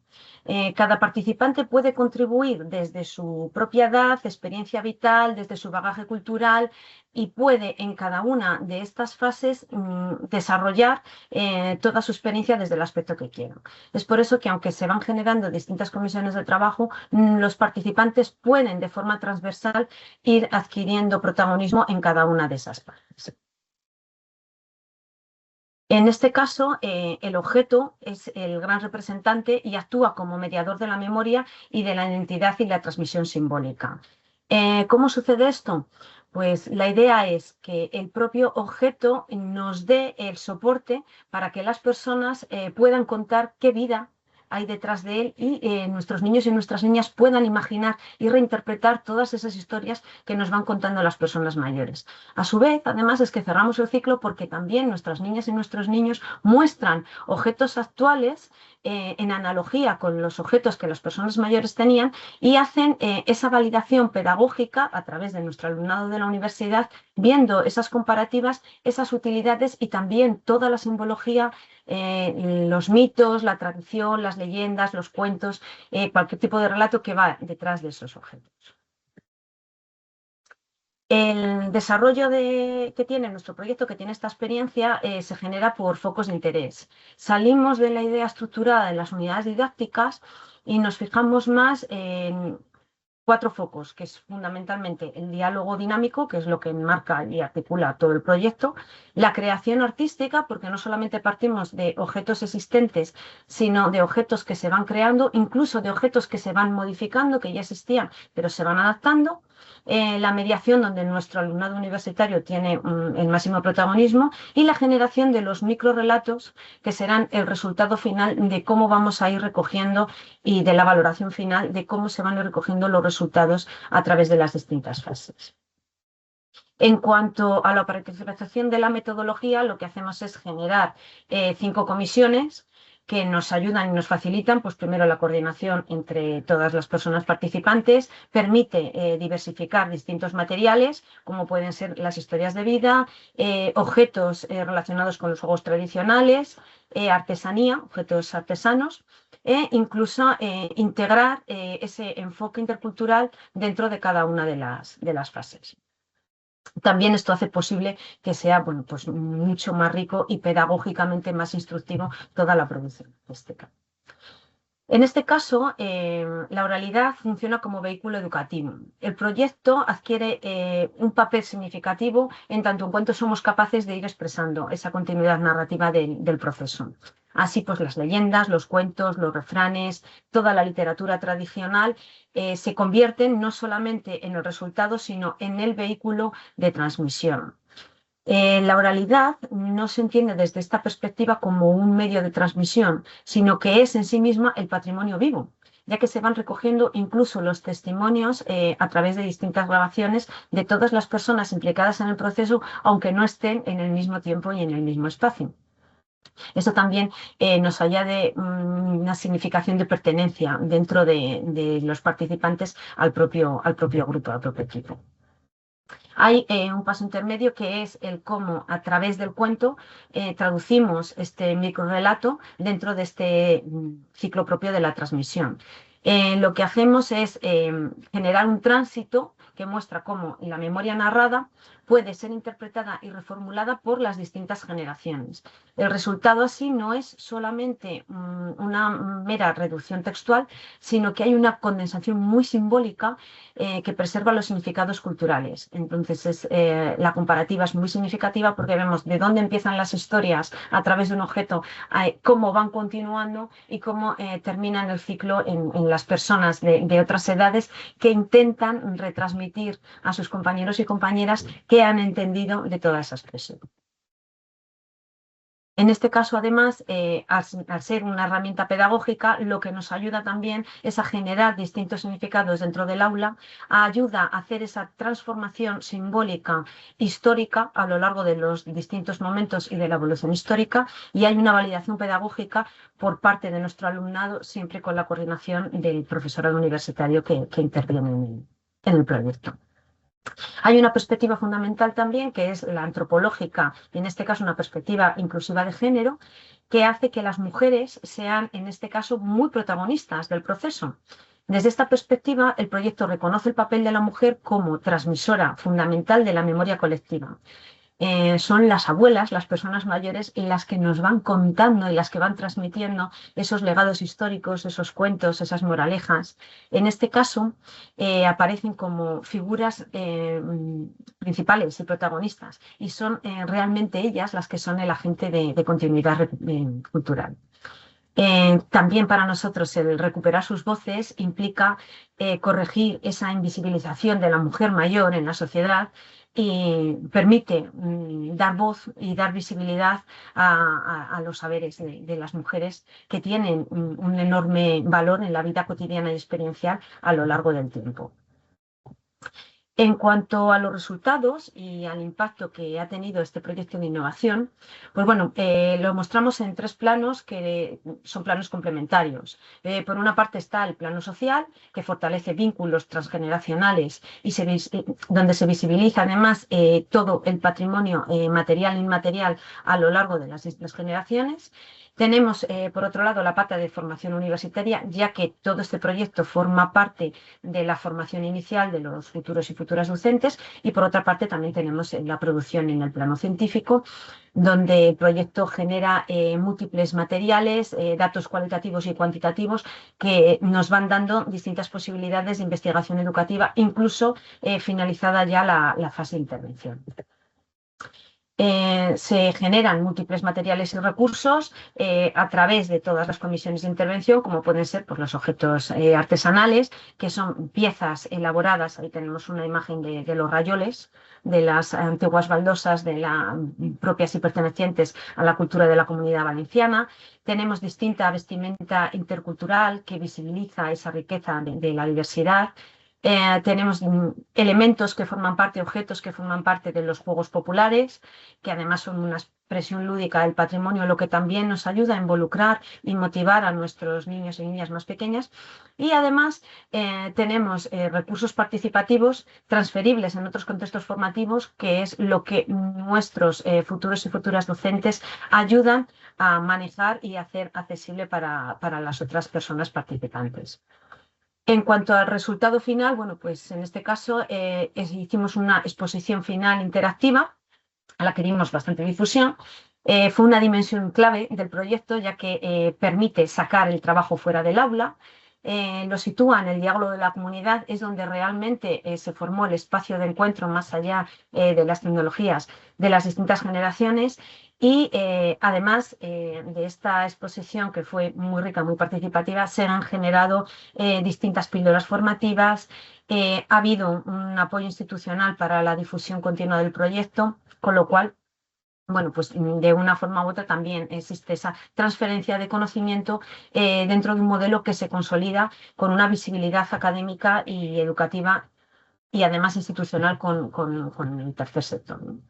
S4: Cada participante puede contribuir desde su propia edad, experiencia vital, desde su bagaje cultural, y puede en cada una de estas fases desarrollar toda su experiencia desde el aspecto que quiera. Es por eso que, aunque se van generando distintas comisiones de trabajo, los participantes pueden de forma transversal ir adquiriendo protagonismo en cada una de esas partes. En este caso, el objeto es el gran representante y actúa como mediador de la memoria y de la identidad y la transmisión simbólica. ¿Cómo sucede esto? Pues la idea es que el propio objeto nos dé el soporte para que las personas puedan contar qué vida hay detrás de él y nuestros niños y nuestras niñas puedan imaginar y reinterpretar todas esas historias que nos van contando las personas mayores. A su vez, además, es que cerramos el ciclo porque también nuestras niñas y nuestros niños muestran objetos actuales en analogía con los objetos que las personas mayores tenían y hacen esa validación pedagógica a través de nuestro alumnado de la universidad, viendo esas comparativas, esas utilidades y también toda la simbología, los mitos, la tradición, las leyendas, los cuentos, cualquier tipo de relato que va detrás de esos objetos. El desarrollo que tiene nuestro proyecto, que tiene esta experiencia, se genera por focos de interés. Salimos de la idea estructurada de las unidades didácticas y nos fijamos más en 4 focos, que es fundamentalmente el diálogo dinámico, que es lo que enmarca y articula todo el proyecto, la creación artística, porque no solamente partimos de objetos existentes, sino de objetos que se van creando, incluso de objetos que se van modificando, que ya existían, pero se van adaptando, la mediación, donde nuestro alumnado universitario tiene el máximo protagonismo, y la generación de los microrelatos, que serán el resultado final de cómo vamos a ir recogiendo y de la valoración final de cómo se van a ir recogiendo los resultados a través de las distintas fases. En cuanto a la participación de la metodología, lo que hacemos es generar 5 comisiones que nos ayudan y nos facilitan, pues primero la coordinación entre todas las personas participantes, permite diversificar distintos materiales, como pueden ser las historias de vida, objetos relacionados con los juegos tradicionales, artesanía, objetos artesanos, e incluso integrar ese enfoque intercultural dentro de cada una de las fases. También esto hace posible que sea, bueno, pues mucho más rico y pedagógicamente más instructivo toda la producción artística. En este caso, la oralidad funciona como vehículo educativo. El proyecto adquiere un papel significativo en tanto en cuanto somos capaces de ir expresando esa continuidad narrativa del proceso. Así pues, las leyendas, los cuentos, los refranes, toda la literatura tradicional se convierten no solamente en el resultado, sino en el vehículo de transmisión. La oralidad no se entiende desde esta perspectiva como un medio de transmisión, sino que es en sí misma el patrimonio vivo, ya que se van recogiendo incluso los testimonios a través de distintas grabaciones de todas las personas implicadas en el proceso, aunque no estén en el mismo tiempo y en el mismo espacio. Esto también nos añade una significación de pertenencia dentro de los participantes al propio grupo, al propio equipo. Hay un paso intermedio que es el cómo a través del cuento traducimos este microrelato dentro de este ciclo propio de la transmisión. Lo que hacemos es generar un tránsito que muestra cómo la memoria narrada puede ser interpretada y reformulada por las distintas generaciones. El resultado así no es solamente una mera reducción textual, sino que hay una condensación muy simbólica que preserva los significados culturales. Entonces, la comparativa es muy significativa porque vemos de dónde empiezan las historias a través de un objeto, cómo van continuando y cómo terminan el ciclo en las personas de otras edades que intentan retransmitir a sus compañeros y compañeras que han entendido de toda esa expresión. En este caso, además, al ser una herramienta pedagógica, lo que nos ayuda también es a generar distintos significados dentro del aula, ayuda a hacer esa transformación simbólica histórica a lo largo de los distintos momentos y de la evolución histórica, y hay una validación pedagógica por parte de nuestro alumnado, siempre con la coordinación del profesorado universitario que interviene en el proyecto. Hay una perspectiva fundamental también, que es la antropológica, y en este caso una perspectiva inclusiva de género, que hace que las mujeres sean, en este caso, muy protagonistas del proceso. Desde esta perspectiva, el proyecto reconoce el papel de la mujer como transmisora fundamental de la memoria colectiva. Son las abuelas, las personas mayores, las que nos van contando y las que van transmitiendo esos legados históricos, esos cuentos, esas moralejas. En este caso, aparecen como figuras principales y protagonistas, y son realmente ellas las que son el agente de continuidad cultural. También para nosotros el recuperar sus voces implica corregir esa invisibilización de la mujer mayor en la sociedad, y permite dar voz y dar visibilidad a los saberes de las mujeres que tienen un enorme valor en la vida cotidiana y experiencial a lo largo del tiempo. En cuanto a los resultados y al impacto que ha tenido este proyecto de innovación, pues bueno, lo mostramos en 3 planos que son planos complementarios. Por una parte está el plano social, que fortalece vínculos transgeneracionales y donde se visibiliza además todo el patrimonio material e inmaterial a lo largo de las distintas generaciones. Tenemos, por otro lado, la pata de formación universitaria, ya que todo este proyecto forma parte de la formación inicial de los futuros y futuras docentes, y por otra parte también tenemos la producción en el plano científico, donde el proyecto genera múltiples materiales, datos cualitativos y cuantitativos que nos van dando distintas posibilidades de investigación educativa, incluso finalizada ya la fase de intervención. Se generan múltiples materiales y recursos a través de todas las comisiones de intervención, como pueden ser pues, los objetos artesanales, que son piezas elaboradas. Ahí tenemos una imagen de los rayoles, de las antiguas baldosas propias y pertenecientes a la cultura de la Comunidad Valenciana. Tenemos distinta vestimenta intercultural que visibiliza esa riqueza de la diversidad. Tenemos elementos que forman parte, objetos que forman parte de los juegos populares, que además son una expresión lúdica del patrimonio, lo que también nos ayuda a involucrar y motivar a nuestros niños y niñas más pequeñas. Y además tenemos recursos participativos transferibles en otros contextos formativos, que es lo que nuestros futuros y futuras docentes ayudan a manejar y hacer accesible para las otras personas participantes. En cuanto al resultado final, bueno, pues en este caso hicimos una exposición final interactiva a la que dimos bastante difusión. Fue una dimensión clave del proyecto, ya que permite sacar el trabajo fuera del aula, lo sitúa en el diálogo de la comunidad, es donde realmente se formó el espacio de encuentro más allá de las tecnologías de las distintas generaciones. Y además de esta exposición, que fue muy rica, muy participativa, se han generado distintas píldoras formativas. Ha habido un apoyo institucional para la difusión continua del proyecto, con lo cual, bueno, pues de una forma u otra también existe esa transferencia de conocimiento dentro de un modelo que se consolida con una visibilidad académica y educativa y además institucional con el tercer sector, ¿no?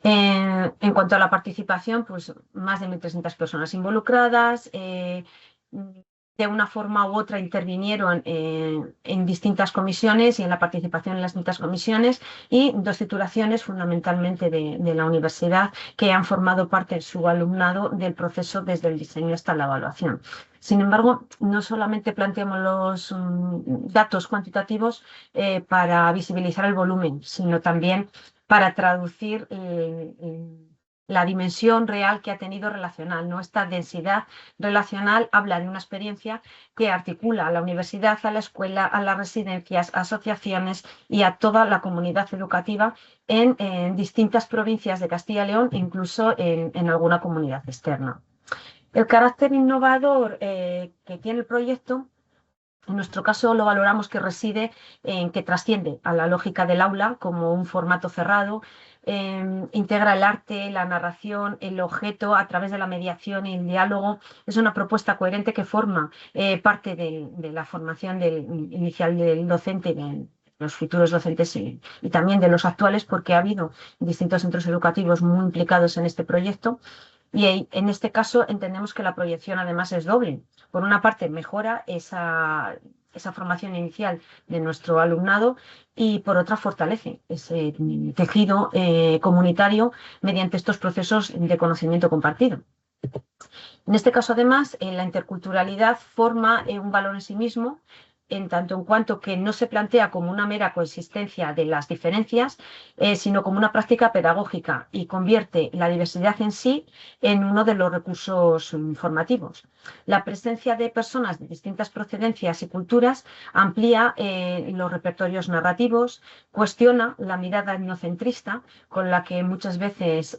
S4: En cuanto a la participación, pues más de 1.300 personas involucradas, de una forma u otra intervinieron en distintas comisiones y en la participación en las distintas comisiones, y 2 titulaciones fundamentalmente de la universidad que han formado parte de su alumnado del proceso desde el diseño hasta la evaluación. Sin embargo, no solamente planteamos los datos cuantitativos para visibilizar el volumen, sino también para traducir la dimensión real que ha tenido relacional, ¿no? Esta densidad relacional habla de una experiencia que articula a la universidad, a la escuela, a las residencias, asociaciones y a toda la comunidad educativa en distintas provincias de Castilla y León, incluso en alguna comunidad externa. El carácter innovador que tiene el proyecto, en nuestro caso lo valoramos que reside en que trasciende a la lógica del aula como un formato cerrado, integra el arte, la narración, el objeto a través de la mediación y el diálogo. Es una propuesta coherente que forma parte de la formación inicial del docente, de los futuros docentes y también de los actuales, porque ha habido distintos centros educativos muy implicados en este proyecto. Y en este caso entendemos que la proyección además es doble. Por una parte, mejora esa formación inicial de nuestro alumnado, y por otra fortalece ese tejido comunitario mediante estos procesos de conocimiento compartido. En este caso, además, la interculturalidad forma un valor en sí mismo, en tanto en cuanto que no se plantea como una mera coexistencia de las diferencias, sino como una práctica pedagógica, y convierte la diversidad en sí en uno de los recursos formativos. La presencia de personas de distintas procedencias y culturas amplía los repertorios narrativos, cuestiona la mirada etnocentrista con la que muchas veces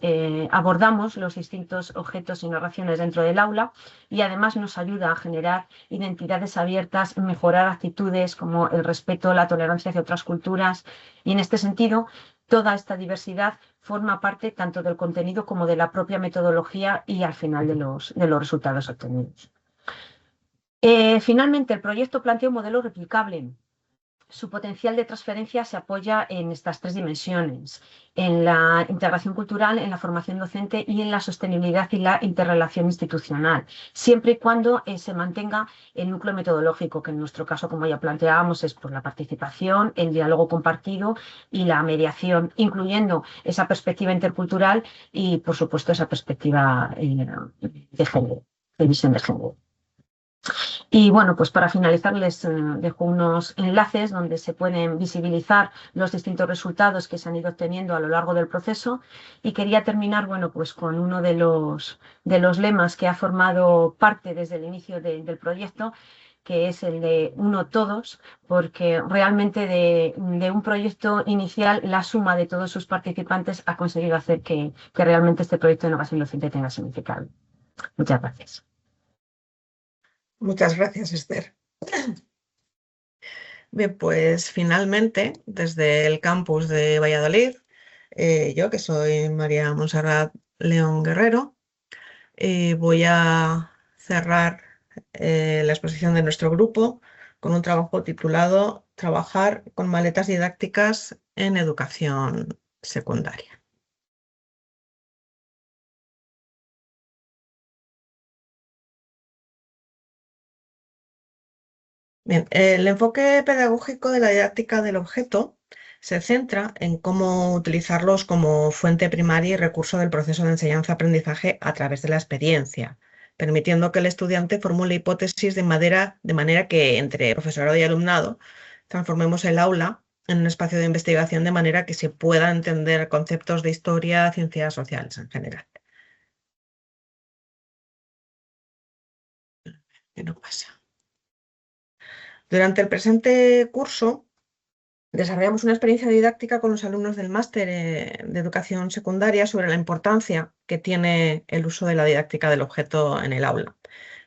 S4: abordamos los distintos objetos y narraciones dentro del aula, y además nos ayuda a generar identidades abiertas, mejorar actitudes como el respeto, la tolerancia hacia otras culturas, y en este sentido toda esta diversidad forma parte tanto del contenido como de la propia metodología y al final de los resultados obtenidos. Finalmente, el proyecto plantea un modelo replicable. Su potencial de transferencia se apoya en estas tres dimensiones: en la integración cultural, en la formación docente y en la sostenibilidad y la interrelación institucional, siempre y cuando se mantenga el núcleo metodológico, que en nuestro caso, como ya planteábamos, es por la participación, el diálogo compartido y la mediación, incluyendo esa perspectiva intercultural y, por supuesto, esa perspectiva de género, de visión de género. Y bueno, pues para finalizar les dejo unos enlaces donde se pueden visibilizar los distintos resultados que se han ido obteniendo a lo largo del proceso, y quería terminar, bueno, pues con uno de los lemas que ha formado parte desde el inicio del proyecto, que es el de uno todos, porque realmente de un proyecto inicial la suma de todos sus participantes ha conseguido hacer que realmente este proyecto de innovación docente tenga significado. Muchas gracias.
S1: Muchas gracias, Esther. Bien, pues finalmente, desde el campus de Valladolid, yo, que soy María Montserrat León Guerrero, voy a cerrar la exposición de nuestro grupo con un trabajo titulado Trabajar con maletas didácticas en educación secundaria. Bien, el enfoque pedagógico de la didáctica del objeto se centra en cómo utilizarlos como fuente primaria y recurso del proceso de enseñanza-aprendizaje a través de la experiencia, permitiendo que el estudiante formule hipótesis de manera que entre profesorado y alumnado transformemos el aula en un espacio de investigación de manera que se pueda entender conceptos de historia, ciencias sociales en general. ¿Qué no pasa? Durante el presente curso desarrollamos una experiencia didáctica con los alumnos del máster de educación secundaria sobre la importancia que tiene el uso de la didáctica del objeto en el aula.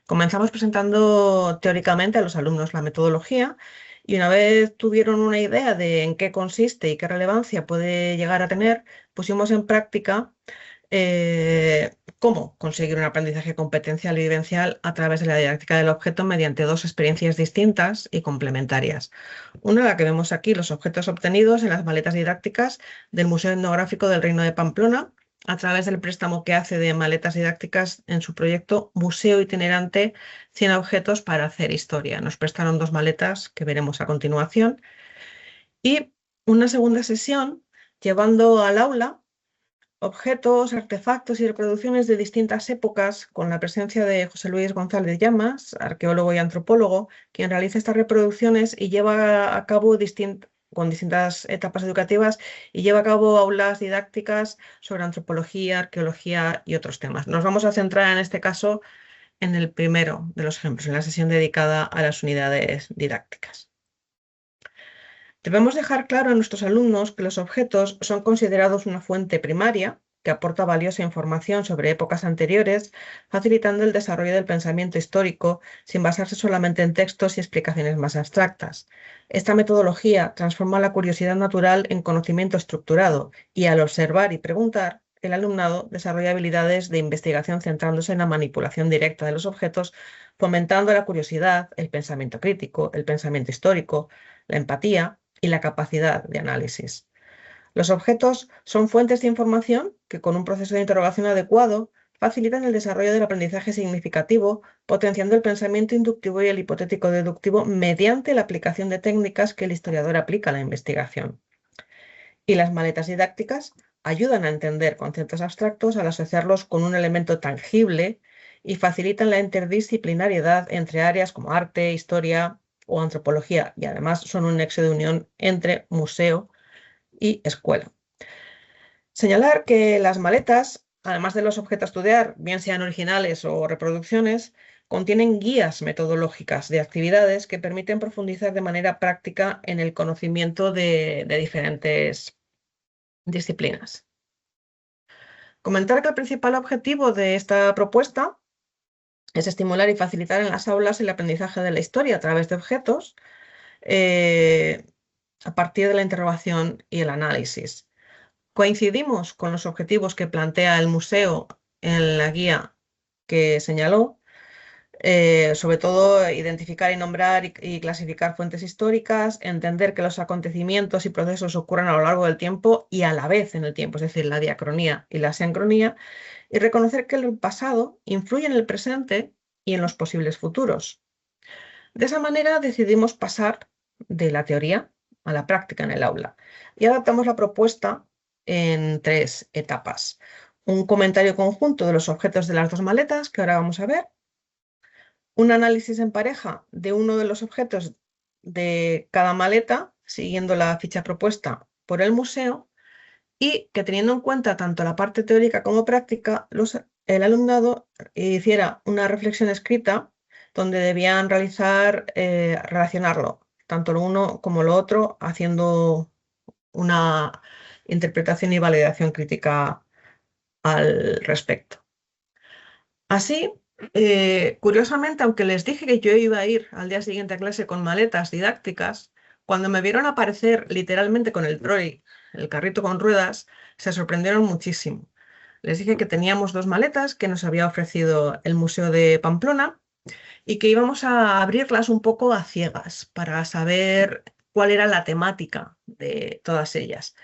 S1: Comenzamos presentando teóricamente a los alumnos la metodología, y una vez tuvieron una idea de en qué consiste y qué relevancia puede llegar a tener, pusimos en práctica cómo conseguir un aprendizaje competencial y vivencial a través de la didáctica del objeto mediante dos experiencias distintas y complementarias. Una, la que vemos aquí, los objetos obtenidos en las maletas didácticas del Museo Etnográfico del Reino de Pamplona, a través del préstamo que hace de maletas didácticas en su proyecto Museo Itinerante 100 objetos para hacer historia. Nos prestaron 2 maletas que veremos a continuación. Y una segunda sesión llevando al aula objetos, artefactos y reproducciones de distintas épocas, con la presencia de José Luis González Llamas, arqueólogo y antropólogo, quien realiza estas reproducciones y lleva a cabo con distintas etapas educativas, y lleva a cabo aulas didácticas sobre antropología, arqueología y otros temas. Nos vamos a centrar en este caso en el primero de los ejemplos, en la sesión dedicada a las unidades didácticas. Debemos dejar claro a nuestros alumnos que los objetos son considerados una fuente primaria que aporta valiosa información sobre épocas anteriores, facilitando el desarrollo del pensamiento histórico sin basarse solamente en textos y explicaciones más abstractas. Esta metodología transforma la curiosidad natural en conocimiento estructurado, y al observar y preguntar, el alumnado desarrolla habilidades de investigación centrándose en la manipulación directa de los objetos, fomentando la curiosidad, el pensamiento crítico, el pensamiento histórico, la empatía y la capacidad de análisis. Los objetos son fuentes de información que, con un proceso de interrogación adecuado, facilitan el desarrollo del aprendizaje significativo, potenciando el pensamiento inductivo y el hipotético deductivo mediante la aplicación de técnicas que el historiador aplica a la investigación. Y las maletas didácticas ayudan a entender conceptos abstractos al asociarlos con un elemento tangible y facilitan la interdisciplinariedad entre áreas como arte, historia o antropología, y además son un nexo de unión entre museo y escuela. Señalar que las maletas, además de los objetos a estudiar, bien sean originales o reproducciones, contienen guías metodológicas de actividades que permiten profundizar de manera práctica en el conocimiento de diferentes disciplinas. Comentar que el principal objetivo de esta propuesta es estimular y facilitar en las aulas el aprendizaje de la historia a través de objetos, a partir de la interrogación y el análisis. Coincidimos con los objetivos que plantea el museo en la guía que señaló, sobre todo identificar y nombrar y clasificar fuentes históricas, entender que los acontecimientos y procesos ocurren a lo largo del tiempo y a la vez en el tiempo, es decir, la diacronía y la sincronía, y reconocer que el pasado influye en el presente y en los posibles futuros. De esa manera decidimos pasar de la teoría a la práctica en el aula y adaptamos la propuesta en 3 etapas. Un comentario conjunto de los objetos de las 2 maletas, que ahora vamos a ver, un análisis en pareja de uno de los objetos de cada maleta, siguiendo la ficha propuesta por el museo, y que teniendo en cuenta tanto la parte teórica como práctica, el alumnado hiciera una reflexión escrita donde debían relacionarlo, tanto lo uno como lo otro, haciendo una interpretación y validación crítica al respecto. Así, curiosamente, aunque les dije que yo iba a ir al día siguiente a clase con maletas didácticas, cuando me vieron aparecer literalmente con el trolley, el carrito con ruedas, se sorprendieron muchísimo. Les dije que teníamos 2 maletas que nos había ofrecido el Museo de Pamplona y que íbamos a abrirlas un poco a ciegas para saber cuál era la temática de todas ellas.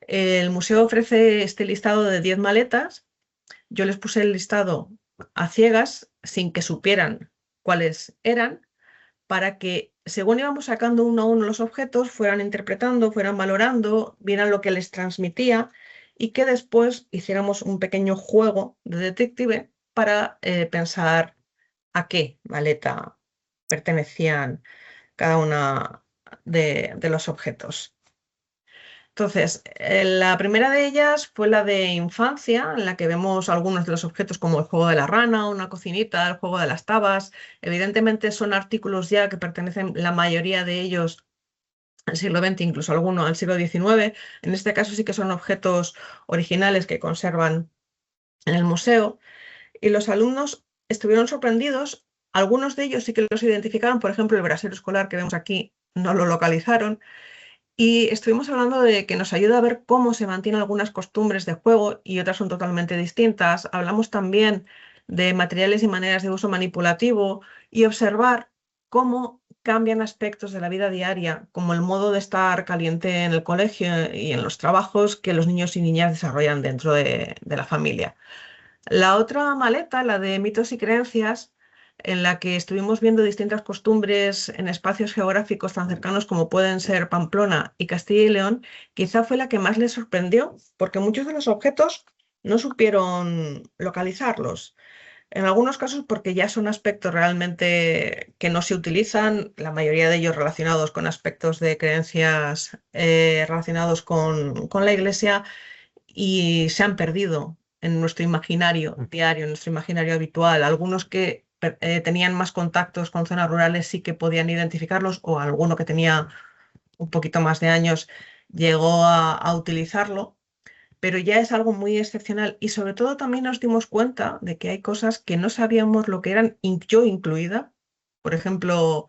S1: El museo ofrece este listado de 10 maletas. Yo les puse el listado a ciegas sin que supieran cuáles eran, para que según íbamos sacando uno a uno los objetos, fueran interpretando, fueran valorando, vieran lo que les transmitía y que después hiciéramos un pequeño juego de detective para pensar a qué maleta pertenecían cada una de los objetos. Entonces, la primera de ellas fue la de infancia, en la que vemos algunos de los objetos como el juego de la rana, una cocinita, el juego de las tabas. Evidentemente son artículos ya que pertenecen, la mayoría de ellos, al siglo XX, incluso algunos al siglo XIX. En este caso sí que son objetos originales que conservan en el museo. Y los alumnos estuvieron sorprendidos. Algunos de ellos sí que los identificaron, por ejemplo, el brasero escolar que vemos aquí no lo localizaron. Y estuvimos hablando de que nos ayuda a ver cómo se mantienen algunas costumbres de juego y otras son totalmente distintas. Hablamos también de materiales y maneras de uso manipulativo y observar cómo cambian aspectos de la vida diaria, como el modo de estar caliente en el colegio y en los trabajos que los niños y niñas desarrollan dentro de la familia. La otra maleta, la de mitos y creencias, en la que estuvimos viendo distintas costumbres en espacios geográficos tan cercanos como pueden ser Pamplona y Castilla y León, quizá fue la que más les sorprendió, porque muchos de los objetos no supieron localizarlos. En algunos casos porque ya son aspectos realmente que no se utilizan, la mayoría de ellos relacionados con aspectos de creencias relacionados con la Iglesia, y se han perdido en nuestro imaginario diario, en nuestro imaginario habitual. Algunos que tenían más contactos con zonas rurales sí que podían identificarlos, o alguno que tenía un poquito más de años llegó a utilizarlo, pero ya es algo muy excepcional y sobre todo también nos dimos cuenta de que hay cosas que no sabíamos lo que eran, yo incluida. Por ejemplo,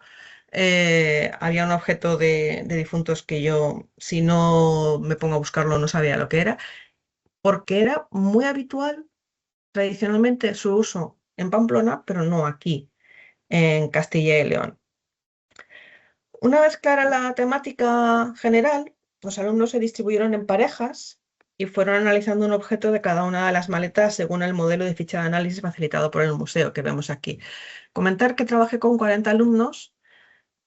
S1: había un objeto de difuntos que yo, si no me pongo a buscarlo, no sabía lo que era, porque era muy habitual tradicionalmente su uso en Pamplona, pero no aquí, en Castilla y León. Una vez clara la temática general, los alumnos se distribuyeron en parejas y fueron analizando un objeto de cada una de las maletas según el modelo de ficha de análisis facilitado por el museo que vemos aquí. Comentar que trabajé con 40 alumnos,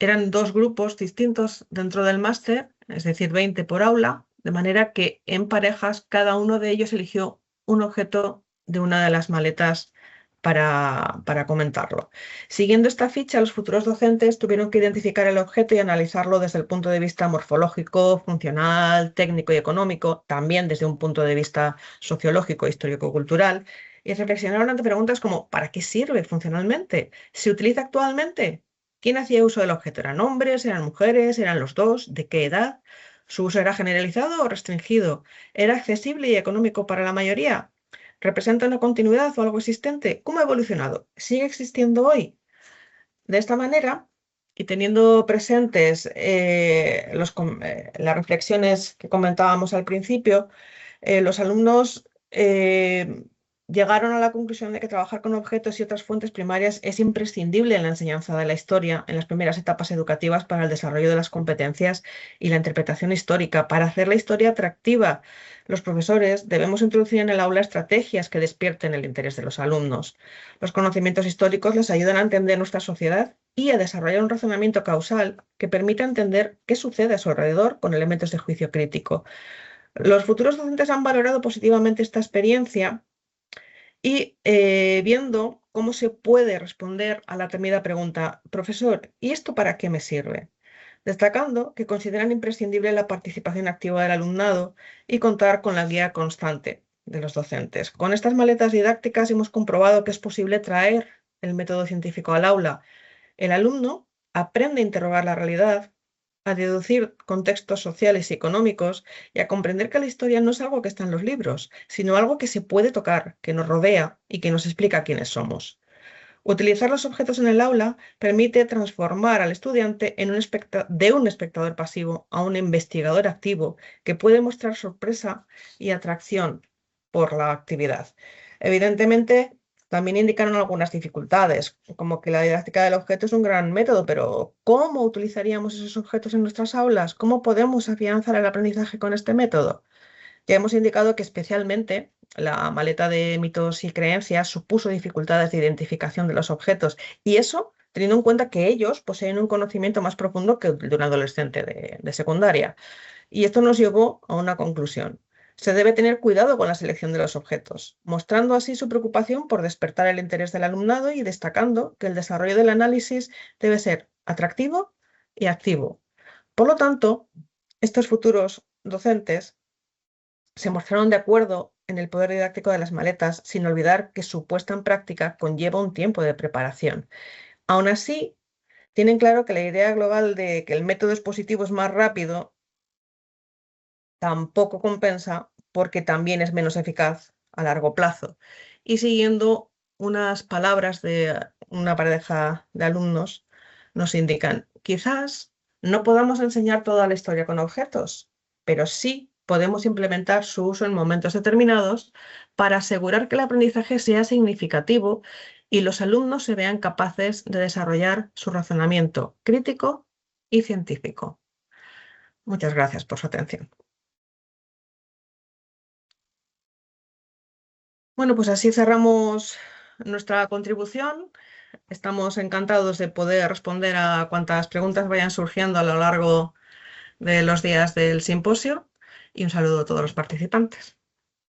S1: eran 2 grupos distintos dentro del máster, es decir, 20 por aula, de manera que en parejas cada uno de ellos eligió un objeto de una de las maletas para comentarlo. Siguiendo esta ficha, los futuros docentes tuvieron que identificar el objeto y analizarlo desde el punto de vista morfológico, funcional, técnico y económico, también desde un punto de vista sociológico, histórico-cultural, y reflexionaron ante preguntas como ¿para qué sirve funcionalmente? ¿Se utiliza actualmente? ¿Quién hacía uso del objeto? ¿Eran hombres? ¿Eran mujeres? ¿Eran los dos? ¿De qué edad? ¿Su uso era generalizado o restringido? ¿Era accesible y económico para la mayoría? ¿Representa una continuidad o algo existente? ¿Cómo ha evolucionado? ¿Sigue existiendo hoy? De esta manera, y teniendo presentes las reflexiones que comentábamos al principio, Los alumnos llegaron a la conclusión de que trabajar con objetos y otras fuentes primarias es imprescindible en la enseñanza de la historia en las primeras etapas educativas para el desarrollo de las competencias y la interpretación histórica. Para hacer la historia atractiva, los profesores debemos introducir en el aula estrategias que despierten el interés de los alumnos. Los conocimientos históricos les ayudan a entender nuestra sociedad y a desarrollar un razonamiento causal que permita entender qué sucede a su alrededor con elementos de juicio crítico. Los futuros docentes han valorado positivamente esta experiencia y viendo cómo se puede responder a la temida pregunta, profesor, ¿y esto para qué me sirve? Destacando que consideran imprescindible la participación activa del alumnado y contar con la guía constante de los docentes. Con estas maletas didácticas hemos comprobado que es posible traer el método científico al aula. El alumno aprende a interrogar la realidad, a deducir contextos sociales y económicos y a comprender que la historia no es algo que está en los libros, sino algo que se puede tocar, que nos rodea y que nos explica quiénes somos. Utilizar los objetos en el aula permite transformar al estudiante de un espectador pasivo a un investigador activo que puede mostrar sorpresa y atracción por la actividad. Evidentemente, también indicaron algunas dificultades, como que la didáctica del objeto es un gran método, pero ¿cómo utilizaríamos esos objetos en nuestras aulas? ¿Cómo podemos afianzar el aprendizaje con este método? Ya hemos indicado que especialmente la maleta de mitos y creencias supuso dificultades de identificación de los objetos, y eso teniendo en cuenta que ellos poseen un conocimiento más profundo que el de un adolescente de secundaria. Y esto nos llevó a una conclusión. Se debe tener cuidado con la selección de los objetos, mostrando así su preocupación por despertar el interés del alumnado y destacando que el desarrollo del análisis debe ser atractivo y activo. Por lo tanto, estos futuros docentes se mostraron de acuerdo en el poder didáctico de las maletas, sin olvidar que su puesta en práctica conlleva un tiempo de preparación. Aún así, tienen claro que la idea global de que el método expositivo es más rápido tampoco compensa porque también es menos eficaz a largo plazo. Y siguiendo unas palabras de una pareja de alumnos, nos indican, quizás no podamos enseñar toda la historia con objetos, pero sí podemos implementar su uso en momentos determinados para asegurar que el aprendizaje sea significativo y los alumnos se vean capaces de desarrollar su razonamiento crítico y científico. Muchas gracias por su atención. Bueno, pues así cerramos nuestra contribución. Estamos encantados de poder responder a cuantas preguntas vayan surgiendo a lo largo de los días del simposio y un saludo a todos los participantes.